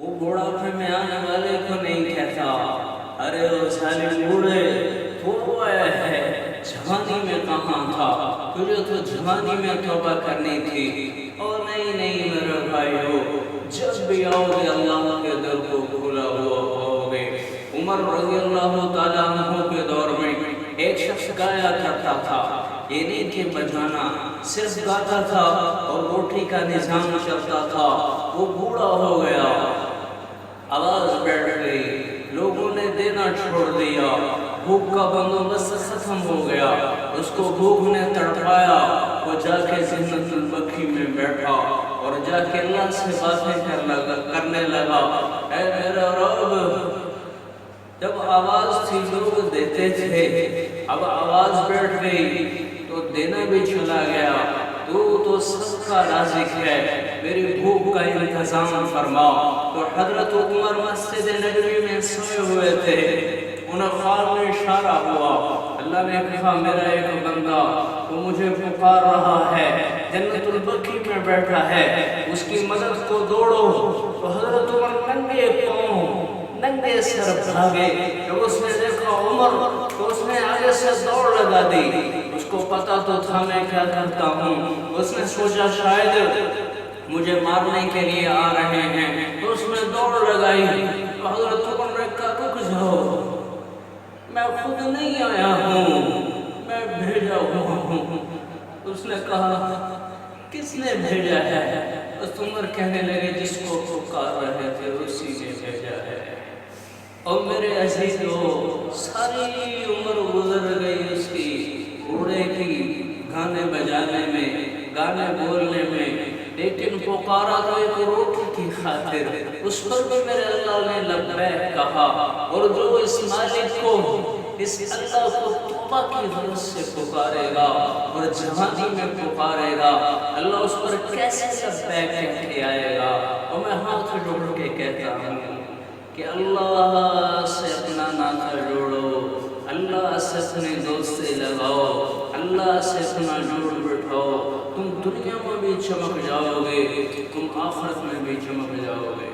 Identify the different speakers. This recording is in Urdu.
Speaker 1: وہ بوڑھاپے میں آنے والے کو نہیں کہتا ارے وہ ظالم بوڑھے تو آیا ہے، جوانی میں کہاں تھا، تجھے تو جوانی میں توبہ کرنی تھی۔ اور نہیں میرے بھائیو، جب بھی آؤ گے اللہ کے در کو کھلا ہوا پاؤ گے۔ عمر رضی اللہ تعالیٰ عنہ کے دور میں ایک شخص گایا کرتا تھا، یہ نہیں کہ بجانا، صرف گاتا تھا اور روٹی کا نظام چلتا تھا۔ وہ بوڑھا ہو گیا، آواز بیٹھ گئی، لوگوں نے دینا چھوڑ دیا، بھوک کا بندوبست ختم ہو گیا، اس کو بھوک نے تڑپایا۔ وہ جا کے جنت البقیع میں بیٹھا اور جا کے اللہ سے باتیں کرنے لگا، اے میرا رب، جب آواز تھی لوگ دیتے تھے، اب آواز بیٹھ گئی تو دینا بھی چلا گیا، تو سب کا رازق ہے، میری بھوک کا انتظام فرما۔ تو حضرت عمر مسجد نبوی میں سوئے ہوئے تھے، انہیں خواب میں اشارہ ہوا، اللہ نے کہا میرا ایک بندہ وہ مجھے پکار رہا ہے، جنت البقیع میں بیٹھا ہے، اس کی مدد کو دوڑو۔ تو حضرت عمر ننگے پاؤں ننگے سر بھاگے، جب اس نے دیکھا عمر تو اس نے آگے سے دوڑ لگا دی، اس کو پتا تو تھا میں کیا کرتا ہوں، اس نے سوچا شاید مجھے مارنے کے لیے آ رہے ہیں، تو اس نے دوڑ لگائی۔ تو حضرت عمر نے کہا رک جاؤ، میں خود نہیں آیا ہوں، میں بھیجا ہوا ہوں۔ اس نے کہا کس نے بھیجا ہے؟ اس عمر کہنے لگے جس کو پکار رہے تھے اسی نے بھیجا ہے۔ اور میرے عزیزو، ساری عمر گزر گئی اس کی بوڑھے کی گانے بجانے میں، گانے بولنے میں، لیکن پکارا تو ایک روٹی کی خاطر، اس پر بھی میرے اللہ نے لبیک کہا۔ اور جو اس مالک کو، اس اللہ کو توبہ کی غرض سے پکارے گا اور جوانی میں پکارے گا، اللہ اس پر کیسے لبیک کہہ کے آئے گا۔ اور میں ہاتھ جوڑ کے کہتا ہوں کہ اللہ سے اپنا ناطہ جوڑو، اللہ سے اپنے دوستی لگاؤ، اللہ سے اپنا جوڑ بٹھاؤ، تم دنیا میں بھی چمک جاؤ گے، تم آخرت میں بھی چمک جاؤ گے۔